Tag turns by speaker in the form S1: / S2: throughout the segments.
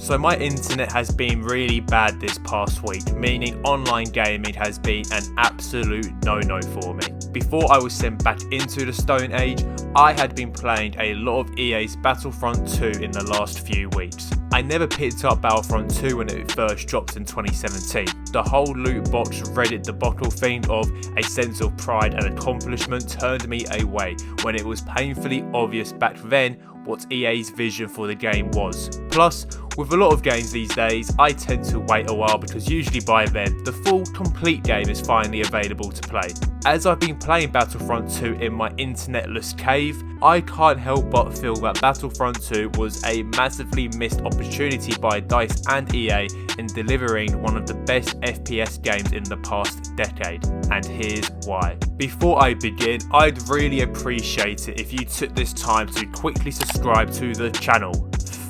S1: So my internet has been really bad this past week, meaning online gaming has been an absolute no-no for me. Before I was sent back into the Stone Age, I had been playing a lot of EA's Battlefront 2 in the last few weeks. I never picked up Battlefront 2 when it first dropped in 2017. The whole loot box Reddit debacle thing of a sense of pride and accomplishment turned me away when it was painfully obvious back then what EA's vision for the game was. Plus, with a lot of games these days, I tend to wait a while because usually by then, the full, complete game is finally available to play. As I've been playing Battlefront 2 in my internetless cave, I can't help but feel that Battlefront 2 was a massively missed opportunity by DICE and EA in delivering one of the best FPS games in the past decade, and here's why. Before I begin, I'd really appreciate it if you took this time to quickly subscribe to the channel.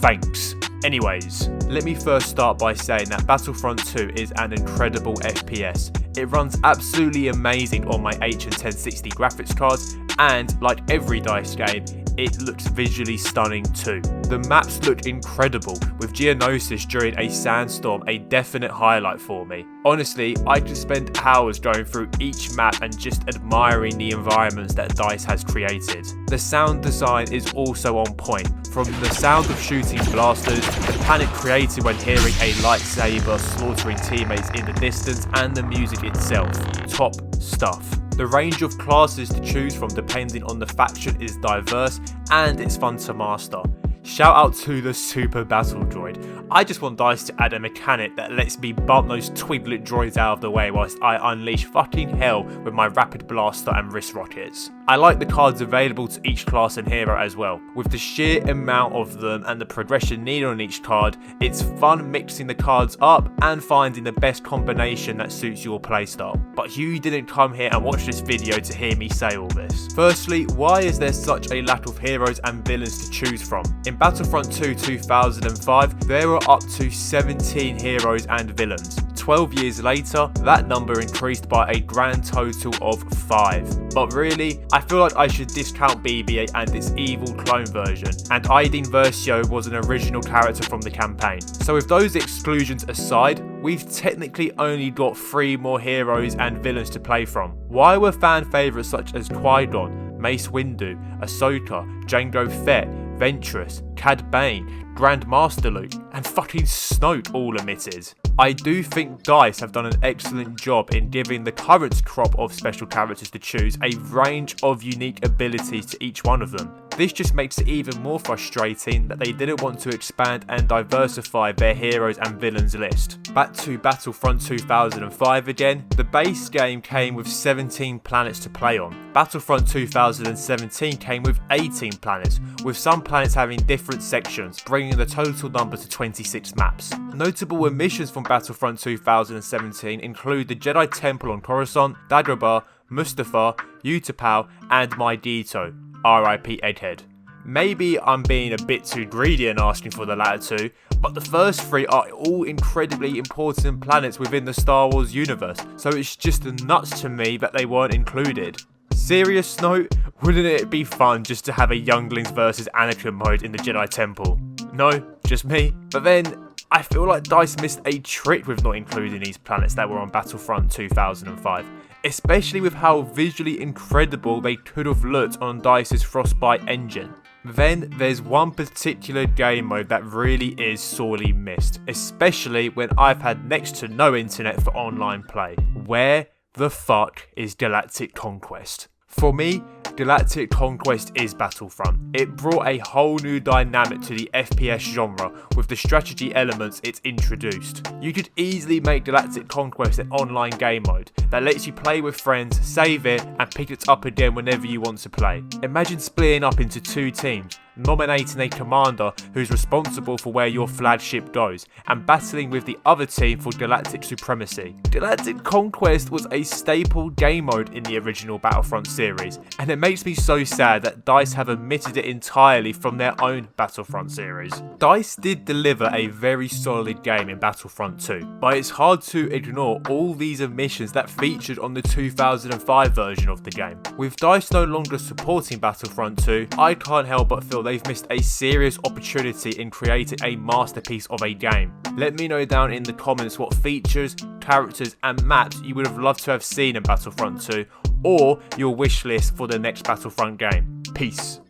S1: Thanks. Anyways, let me first start by saying that Battlefront 2 is an incredible FPS. It runs absolutely amazing on my H1060 graphics cards, and like every DICE game, it looks visually stunning too. The maps look incredible, with Geonosis during a sandstorm a definite highlight for me. Honestly, I could spend hours going through each map and just admiring the environments that DICE has created. The sound design is also on point, from the sound of shooting blasters, the panic created when hearing a lightsaber slaughtering teammates in the distance, and the music itself. Top stuff. The range of classes to choose from depending on the faction is diverse and it's fun to master. Shout out to the Super Battle Droid. I just want DICE to add a mechanic that lets me bump those twiglet droids out of the way whilst I unleash fucking hell with my rapid blaster and wrist rockets. I like the cards available to each class and hero as well. With the sheer amount of them and the progression needed on each card, it's fun mixing the cards up and finding the best combination that suits your playstyle. But you didn't come here and watch this video to hear me say all this. Firstly, why is there such a lack of heroes and villains to choose from? In Battlefront 2 2005, there were up to 17 heroes and villains. 12 years later, that number increased by a grand total of 5. But really, I feel like I should discount BB-8 and its evil clone version, and Aidin Versio was an original character from the campaign. So with those exclusions aside, we've technically only got 3 more heroes and villains to play from. Why were fan favourites such as Qui-Gon, Mace Windu, Ahsoka, Jango Fett, Ventress, Cad Bane, Grand Master Luke, and fucking Snoke all omitted? I do think DICE have done an excellent job in giving the current crop of special characters to choose a range of unique abilities to each one of them. This just makes it even more frustrating that they didn't want to expand and diversify their heroes and villains list. Back to Battlefront 2005 again, the base game came with 17 planets to play on. Battlefront 2017 came with 18 planets, with some planets having different sections, bringing the total number to 26 maps. Notable omissions from Battlefront 2017 include the Jedi Temple on Coruscant, Dagobah, Mustafar, Utapau, and Mygeeto. RIP Egghead. Maybe I'm being a bit too greedy and asking for the latter two, but the first 3 are all incredibly important planets within the Star Wars universe, so it's just nuts to me that they weren't included. Serious note, wouldn't it be fun just to have a Younglings vs Anakin mode in the Jedi Temple? No, just me. But then, I feel like DICE missed a trick with not including these planets that were on Battlefront 2005. Especially with how visually incredible they could have looked on DICE's Frostbite engine. Then there's one particular game mode that really is sorely missed, especially when I've had next to no internet for online play. Where the fuck is Galactic Conquest? For me, Galactic Conquest is Battlefront. It brought a whole new dynamic to the FPS genre with the strategy elements it's introduced. You could easily make Galactic Conquest an online game mode that lets you play with friends, save it, and pick it up again whenever you want to play. Imagine splitting up into 2 teams, nominating a commander who's responsible for where your flagship goes, and battling with the other team for galactic supremacy. Galactic Conquest was a staple game mode in the original Battlefront series, and it makes me so sad that DICE have omitted it entirely from their own Battlefront series. DICE did deliver a very solid game in Battlefront 2, but it's hard to ignore all these omissions that featured on the 2005 version of the game. With DICE no longer supporting Battlefront 2, I can't help but feel they've missed a serious opportunity in creating a masterpiece of a game. Let me know down in the comments what features, characters and maps you would have loved to have seen in Battlefront 2, or your wish list for the next Battlefront game. Peace.